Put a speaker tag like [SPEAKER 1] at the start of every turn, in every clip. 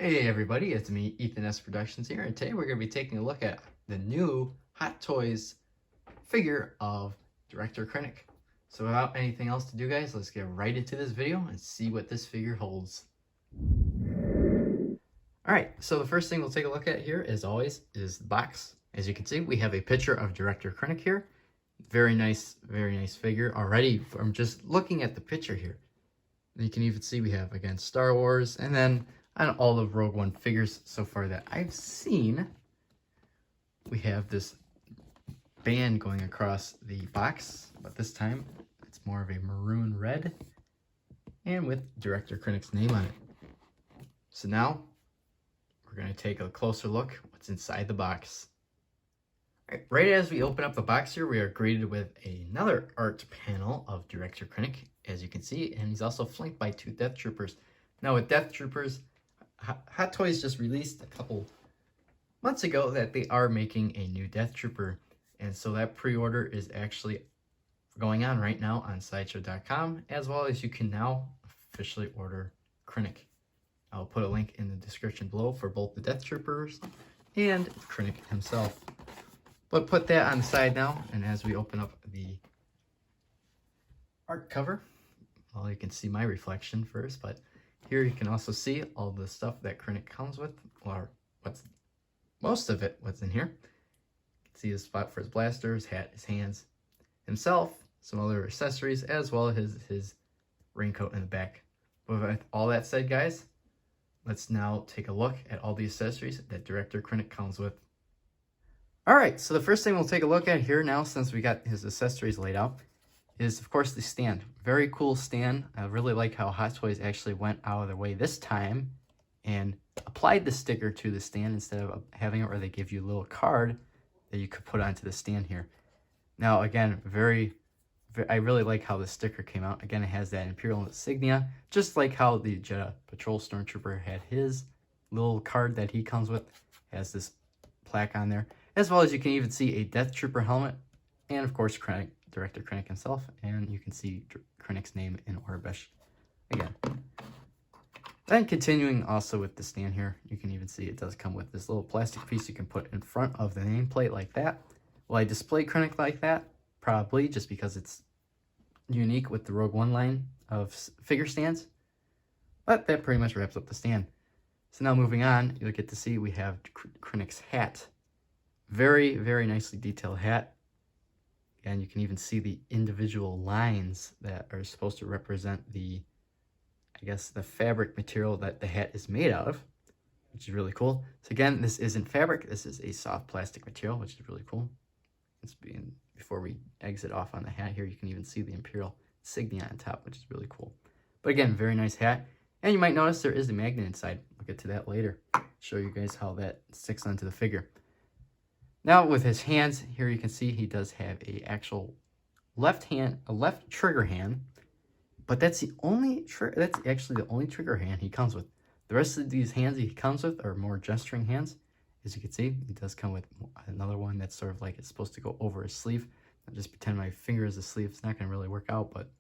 [SPEAKER 1] Hey everybody, it's me, Ethan S. Productions here, and today we're going to be taking a look at the new Hot Toys figure of Director Krennic. So without anything else to do, guys, let's get right into this video and see what this figure holds. Alright, so the first thing we'll take a look at here, as always, is the box. As you can see, we have a picture of Director Krennic here. Very nice figure already from just looking at the picture here. You can even see we have, again, Star Wars, and then on all the Rogue One figures so far that I've seen, we have this band going across the box, but this time it's more of a maroon red and with Director Krennic's name on it. So now we're going to take a closer look what's inside the box. Right as we open up the box here, we are greeted with another art panel of Director Krennic, as you can see, and he's also flanked by two Death Troopers. Now with Death Troopers, Hot Toys just released a couple months ago that they are making a new Death Trooper, and so that pre-order is actually going on right now on Sideshow.com, as well as you can now officially order Krennic. I'll put a link in the description below for both the Death Troopers and Krennic himself. But put that on the side now, and as we open up the art cover, well, you can see my reflection first, but here you can also see all the stuff that Krennic comes with, or most of it, what's in here. You can see his spot for his blaster, his hat, his hands, himself, some other accessories, as well as his raincoat in the back. But with all that said, guys, let's now take a look at all the accessories that Director Krennic comes with. Alright, so the first thing we'll take a look at here now, since we got his accessories laid out, is of course the stand. Very cool stand. I really like how Hot Toys actually went out of their way this time and applied the sticker to the stand instead of having it where they give you a little card that you could put onto the stand here. Now again, I really like how the sticker came out. Again, it has that Imperial insignia, just like how the Jedha Patrol Stormtrooper had his little card that he comes with. Has this plaque on there, as well as you can even see a Death Trooper helmet, and of course Krennic, Director Krennic himself, and you can see Krennic's name in Orbish again. Then continuing also with the stand here, you can even see it does come with this little plastic piece you can put in front of the nameplate like that. Will I display Krennic like that? Probably, just because it's unique with the Rogue One line of figure stands. But that pretty much wraps up the stand. So now moving on, you'll get to see we have Krennic's hat. Very, very nicely detailed hat. And you can even see the individual lines that are supposed to represent the, I guess, the fabric material that the hat is made out of, which is really cool. So again, this isn't fabric. This is a soft plastic material, which is really cool. Before we exit off on the hat here, you can even see the Imperial insignia on top, which is really cool. But again, very nice hat. And you might notice there is a magnet inside. I'll get to that later. Show you guys how that sticks onto the figure. Now with his hands, here you can see he does have a actual left trigger hand, but that's actually the only trigger hand he comes with. The rest of these hands he comes with are more gesturing hands. As you can see, he does come with another one that's sort of like it's supposed to go over his sleeve. I'll just pretend my finger is a sleeve. It's not going to really work out, but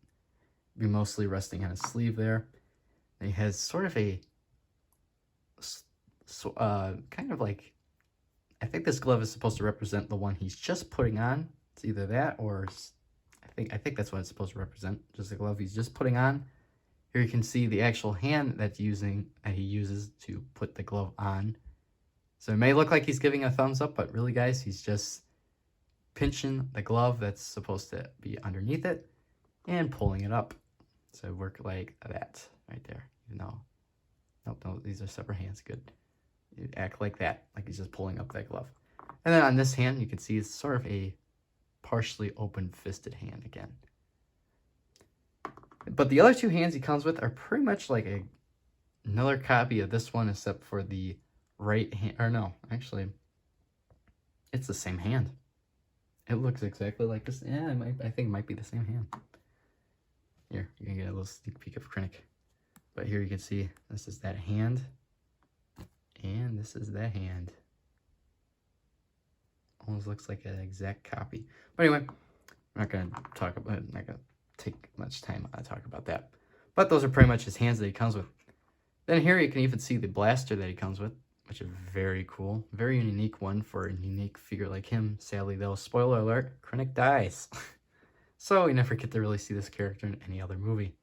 [SPEAKER 1] be mostly resting on his sleeve there. And he has sort of a kind of like, I think this glove is supposed to represent the one he's just putting on. It's either that or I think that's what it's supposed to represent. Just the glove he's just putting on. Here you can see the actual hand that he uses to put the glove on. So it may look like he's giving a thumbs up, but really, guys, he's just pinching the glove that's supposed to be underneath it and pulling it up. So work like that right there. Even though, nope, no, these are separate hands. Good. You act like that, like he's just pulling up that glove. And then on this hand, you can see it's sort of a partially open fisted hand again. But the other two hands he comes with are pretty much like another copy of this one, except for the right hand. Or no, actually, it's the same hand. It looks exactly like this. Yeah, I think it might be the same hand. Here, you can get a little sneak peek of Krennic. But here you can see this is that hand. And this is that hand. Almost looks like an exact copy. But anyway, I'm not going to take much time to talk about that. But those are pretty much his hands that he comes with. Then here you can even see the blaster that he comes with, which is very cool. Very unique one for a unique figure like him. Sadly though, spoiler alert, Krennic dies. So we never get to really see this character in any other movie.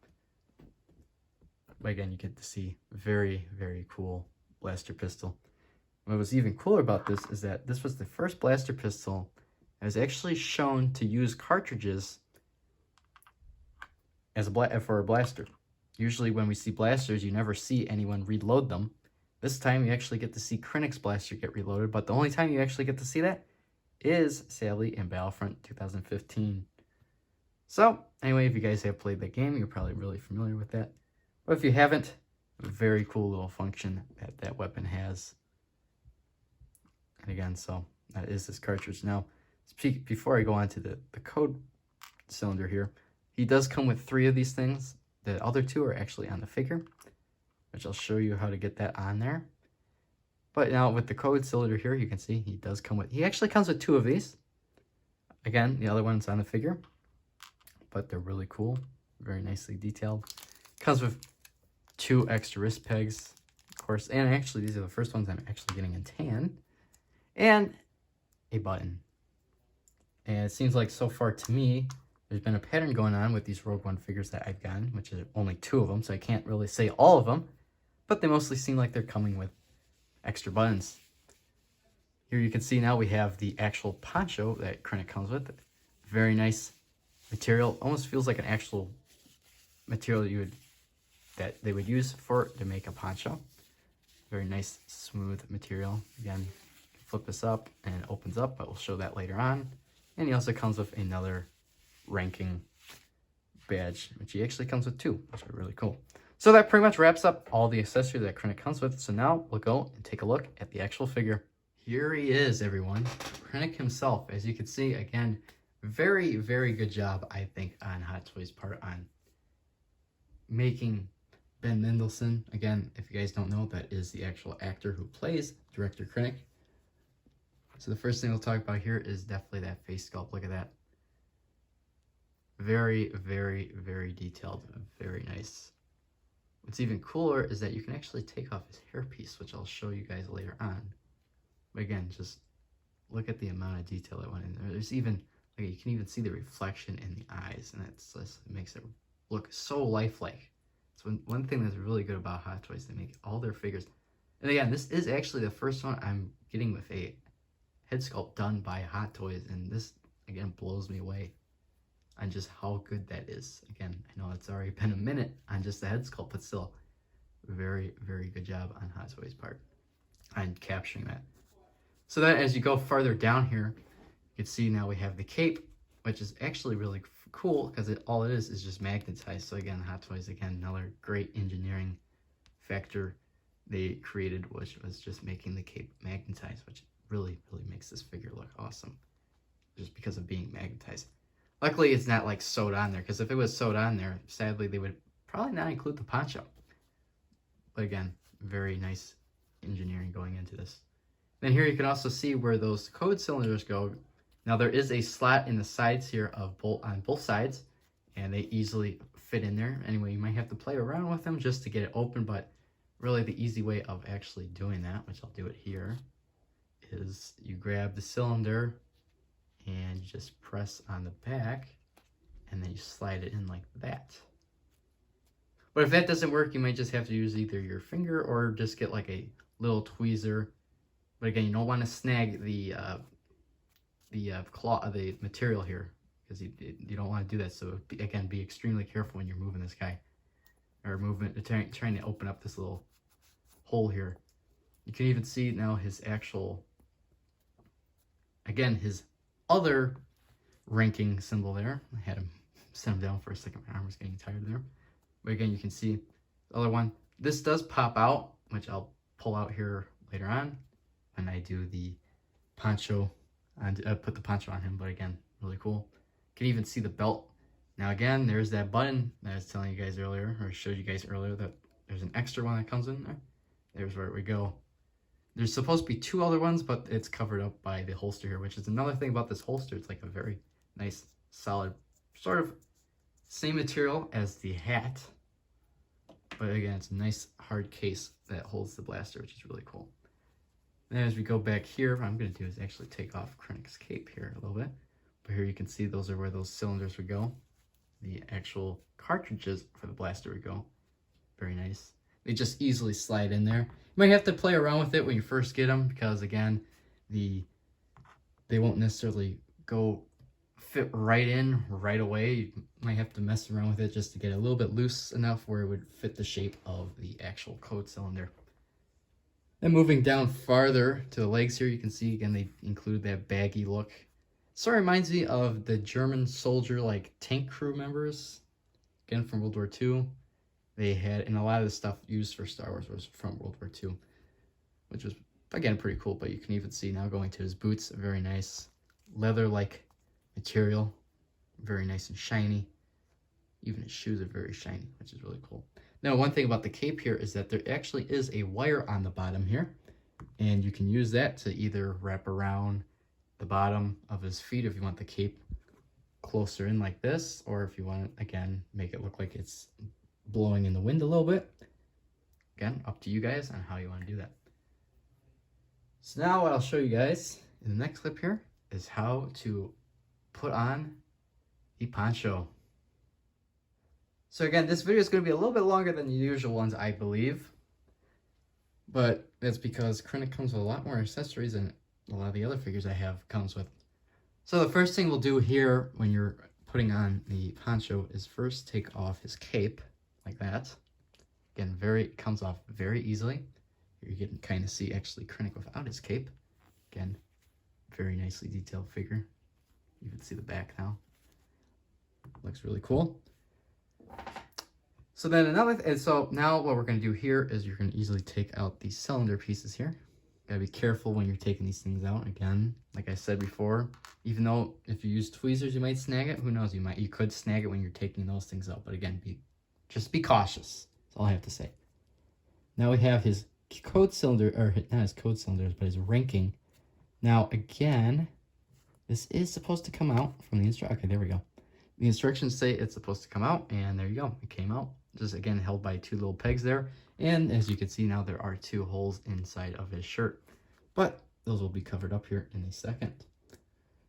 [SPEAKER 1] But again, you get to see very, very cool blaster pistol. What was even cooler about this is that this was the first blaster pistol that was actually shown to use cartridges as for a blaster. Usually when we see blasters, you never see anyone reload them. This time you actually get to see Krennic's blaster get reloaded, but the only time you actually get to see that is, sadly, in Battlefront 2015. So, anyway, if you guys have played that game, you're probably really familiar with that. But if you haven't, a very cool little function that that weapon has. And again, so that is this cartridge. Now, before I go on to the code cylinder here, he does come with 3 of these things. The other 2 are actually on the figure, which I'll show you how to get that on there. But now with the code cylinder here, you can see he actually comes with 2 of these. Again, the other one's on the figure, but they're really cool, very nicely detailed. Comes with 2 extra wrist pegs, of course, and actually these are the first ones I'm actually getting in tan, and a button. And it seems like so far to me, there's been a pattern going on with these Rogue One figures that I've gotten, which is only 2 of them, so I can't really say all of them, but they mostly seem like they're coming with extra buttons. Here you can see now we have the actual poncho that Krennic comes with. Very nice material, almost feels like an actual material that they would use to make a poncho. Very nice, smooth material. Again, you can flip this up and it opens up, but we'll show that later on. And he also comes with another ranking badge, which he actually comes with 2, which are really cool. So that pretty much wraps up all the accessories that Krennic comes with. So now we'll go and take a look at the actual figure. Here he is, everyone. Krennic himself. As you can see, again, very, very good job, I think, on Hot Toys' part on making Ben Mendelsohn. Again, if you guys don't know, that is the actual actor who plays Director Krennic. So the first thing we'll talk about here is definitely that face sculpt. Look at that. Very, very, very detailed. Very nice. What's even cooler is that you can actually take off his hairpiece, which I'll show you guys later on. But again, just look at the amount of detail that went in there. There's even, like, you can even see the reflection in the eyes, and it's just, it makes it look so lifelike. So one thing that's really good about Hot Toys, they make all their figures. And again, this is actually the first one I'm getting with a head sculpt done by Hot Toys, and this, again, blows me away on just how good that is. Again, I know it's already been a minute on just the head sculpt, but still, very, very good job on Hot Toys' part on capturing that. So then as you go farther down here, you can see now we have the cape, which is actually really cool because all it is just magnetized. So again, Hot Toys, again, another great engineering factor they created, which was just making the cape magnetized, which really, really makes this figure look awesome just because of being magnetized. Luckily, it's not like sewed on there, because if it was sewed on there, sadly, they would probably not include the poncho. But again, very nice engineering going into this. Then here you can also see where those code cylinders go. Now there is a slot in the sides here on both sides, and they easily fit in there. Anyway, you might have to play around with them just to get it open, but really the easy way of actually doing that, which I'll do it here, is you grab the cylinder and you just press on the back, and then you slide it in like that. But if that doesn't work, you might just have to use either your finger or just get like a little tweezer. But again, you don't want to snag the material here, because you don't want to do that. So again, be extremely careful when you're moving this guy, or trying to open up this little hole here. You can even see now his actual, again, his other ranking symbol there. I had him set him down for a second. My arm was getting tired there. But again, you can see the other one. This does pop out, which I'll pull out here later on when I do the poncho. I put the poncho on him, but again, really cool. You can even see the belt. Now again, there's that button that I was telling you guys earlier, or showed you guys earlier, that there's an extra one that comes in there. There's where we go. There's supposed to be 2 other ones, but it's covered up by the holster here, which is another thing about this holster. It's like a very nice, solid, sort of same material as the hat. But again, it's a nice hard case that holds the blaster, which is really cool. Then as we go back here, what I'm going to do is actually take off Krennic's cape here a little bit. But here you can see those are where those cylinders would go. The actual cartridges for the blaster would go. Very nice. They just easily slide in there. You might have to play around with it when you first get them because, again, they won't necessarily go fit right in right away. You might have to mess around with it just to get it a little bit loose enough where it would fit the shape of the actual code cylinder. Then moving down farther to the legs here, you can see again they include that baggy look. Sort of reminds me of the German soldier like tank crew members, again from World War II. They had, and a lot of the stuff used for Star Wars was from World War II, which was again pretty cool. But you can even see now going to his boots, a very nice leather-like material, very nice and shiny. Even his shoes are very shiny, which is really cool. Now, one thing about the cape here is that there actually is a wire on the bottom here, and you can use that to either wrap around the bottom of his feet if you want the cape closer in like this, or if you want to, again, make it look like it's blowing in the wind a little bit. Again, up to you guys on how you want to do that. So now what I'll show you guys in the next clip here is how to put on the poncho. So again, this video is going to be a little bit longer than the usual ones, I believe. But that's because Krennic comes with a lot more accessories than a lot of the other figures I have comes with. So the first thing we'll do here when you're putting on the poncho is first take off his cape, like that. Again, it comes off very easily. Here you can kind of see actually Krennic without his cape. Again, very nicely detailed figure. You can see the back now. Looks really cool. So then so now what we're going to do here is you're going to easily take out these cylinder pieces here. Gotta be careful when you're taking these things out. Again, like I said before, even though if you use tweezers you might snag it, who knows, you could snag it when you're taking those things out. But again, just be cautious. That's all I have to say. Now we have his code cylinder, or not his code cylinders, but his ranking. Now again, this is supposed to come out from the instruction. Okay, there we go. The instructions say it's supposed to come out, and there you go. It came out. Just again held by two little pegs there. And as you can see now, there are two holes inside of his shirt. But those will be covered up here in a second.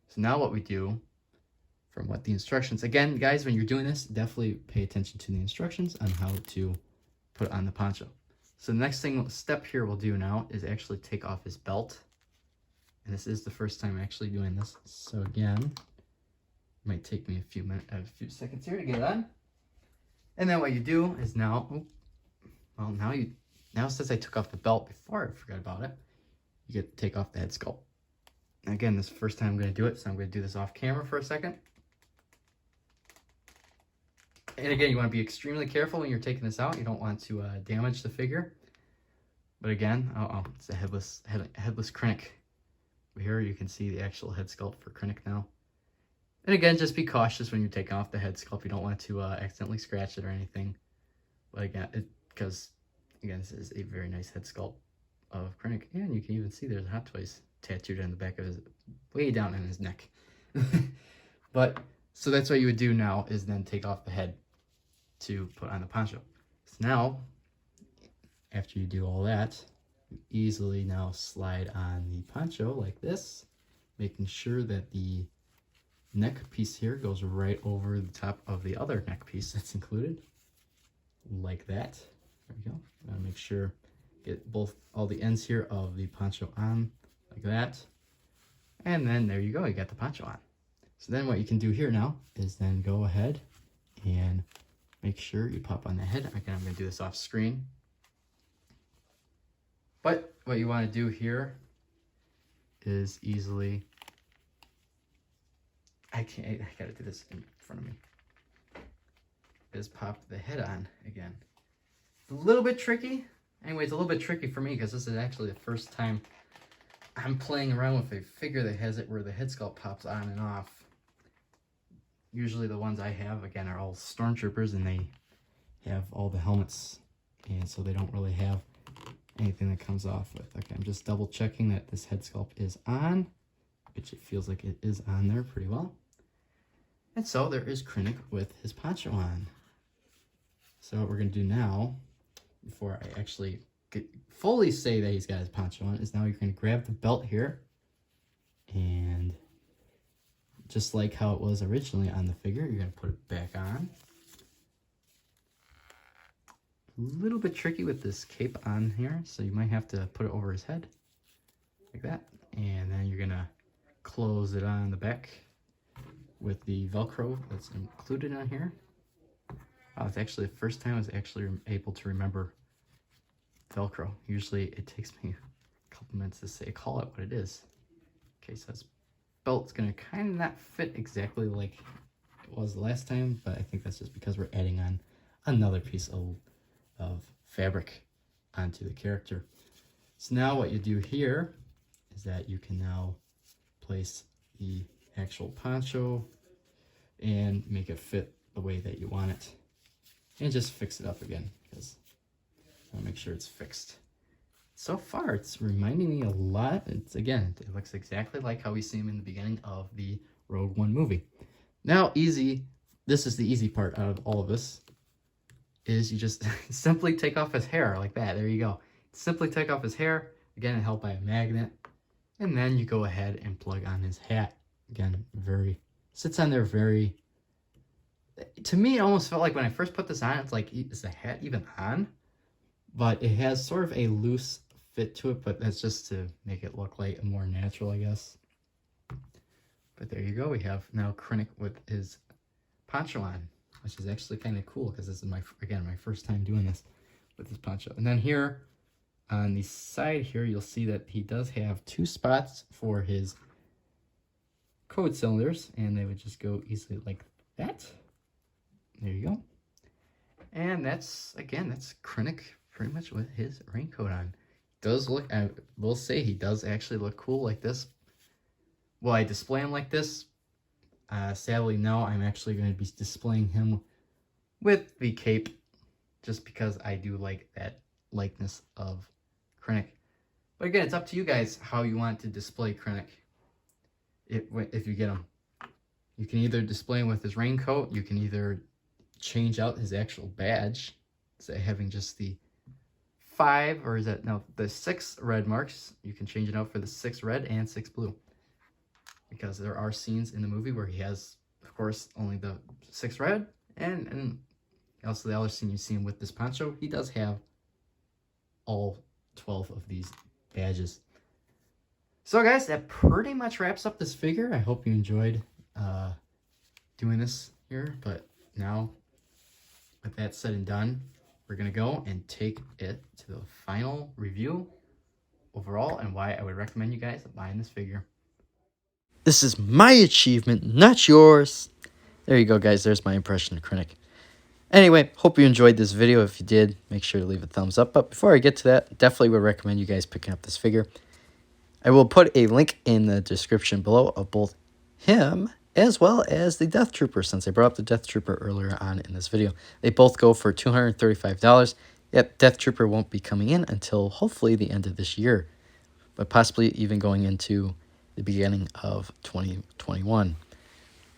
[SPEAKER 1] So now what we do, from what the instructions, again, guys, when you're doing this, definitely pay attention to the instructions on how to put on the poncho. So the next step here we'll do now is actually take off his belt. And this is the first time actually doing this. So again, it might take me a few seconds here to get it on. And then what you do is now since I took off the belt before I forgot about it, you get to take off the head sculpt. And again, this is the first time I'm going to do it, so I'm going to do this off camera for a second. And again, you want to be extremely careful when you're taking this out. You don't want to damage the figure. But again, it's a headless Krennic. Here you can see the actual head sculpt for Krennic now. And again, just be cautious when you're taking off the head sculpt. You don't want to accidentally scratch it or anything. But again, because again, this is a very nice head sculpt of Krennic. And you can even see there's Hot Toys tattooed on the back of his, way down in his neck. But, so that's what you would do now, is then take off the head to put on the poncho. So now, after you do all that, you easily now slide on the poncho like this, making sure that the neck piece here goes right over the top of the other neck piece that's included, like that. There we go. Gotta make sure, get all the ends here of the poncho on, like that. And then there you go, you got the poncho on. So then what you can do here now is then go ahead and make sure you pop on the head. Again, I'm gonna do this off screen. But what you wanna do here is easily, I gotta do this in front of me, is pop the head on again. It's a little bit tricky. Anyway, it's a little bit tricky for me because this is actually the first time I'm playing around with a figure that has it where the head sculpt pops on and off. Usually the ones I have, again, are all stormtroopers and they have all the helmets, and so they don't really have anything that comes off with. Okay, I'm just double checking that this head sculpt is on, which it feels like it is on there pretty well. And so there is Krennic with his poncho on. So what we're going to do now before I actually fully say that he's got his poncho on, is now you're going to grab the belt here, and just like how it was originally on the figure, you're going to put it back on. A little bit tricky with this cape on here, so you might have to put it over his head like that, and then you're going to close it on the back with the Velcro that's included on here. It's actually the first time I was actually able to remember Velcro. Usually it takes me a couple minutes to call it what it is. Okay, so this belt's gonna kind of not fit exactly like it was the last time, but I think that's just because we're adding on another piece of fabric onto the character. So now what you do here is that you can now place the actual poncho and make it fit the way that you want it, and just fix it up again, because I want to make sure it's fixed. So far it's reminding me a lot, it looks exactly like how we see him in the beginning of the Rogue One movie. Now this is the easy part out of all of this, is you just simply take off his hair like that. There you go. Simply take off his hair, again held by a magnet, and then you go ahead and plug on his hat. Again, sits on there very, to me it almost felt like when I first put this on, it's like, is the hat even on? But it has sort of a loose fit to it, but that's just to make it look like more natural, I guess. But there you go, we have now Krennic with his poncho on, which is actually kind of cool, because this is my first time doing this with his poncho. And then here on the side here, you'll see that he does have 2 spots for his code cylinders, and they would just go easily like that. There you go. And that's Krennic pretty much with his raincoat on. Does look, I will say, he does actually look cool like this. Will I display him like this? Sadly, no. I'm actually going to be displaying him with the cape, just because I do like that likeness of Krennic. But again, it's up to you guys how you want to display Krennic. If you get him, you can either display him with his raincoat. You can either change out his actual badge, so having just the 5, or is that, no, the 6 red marks. You can change it out for the 6 red and 6 blue, because there are scenes in the movie where he has, of course, only the 6 red, and also the other scene you see him with this poncho, he does have all 12 of these badges. So guys, that pretty much wraps up this figure. I hope you enjoyed doing this here, but now with that said and done, we're gonna go and take it to the final review overall, and why I would recommend you guys buying this figure. This is my achievement, not yours. There you go, guys. There's my impression of Krennic. Anyway, hope you enjoyed this video. If you did, make sure to leave a thumbs up. But before I get to that, definitely would recommend you guys picking up this figure. I will put a link in the description below of both him as well as the Death Trooper, since I brought up the Death Trooper earlier on in this video. They both go for $235. Yep, Death Trooper won't be coming in until hopefully the end of this year, but possibly even going into the beginning of 2021.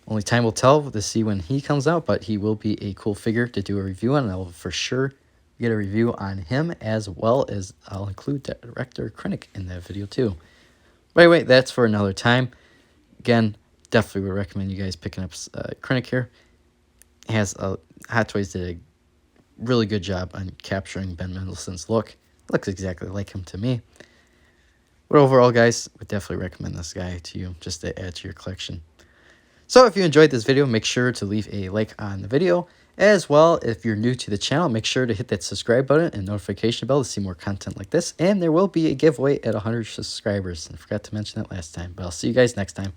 [SPEAKER 1] Only time will tell to see when he comes out, but he will be a cool figure to do a review on. I'll for sure get a review on him, as well as I'll include Director Krennic in that video too. But anyway, that's for another time. Again, definitely would recommend you guys picking up Krennic here. Hot Toys did a really good job on capturing Ben Mendelsohn's look. Looks exactly like him to me. But overall, guys, would definitely recommend this guy to you, just to add to your collection. So if you enjoyed this video, make sure to leave a like on the video. As well, if you're new to the channel, make sure to hit that subscribe button and notification bell to see more content like this. And there will be a giveaway at 100 subscribers. I forgot to mention that last time, but I'll see you guys next time.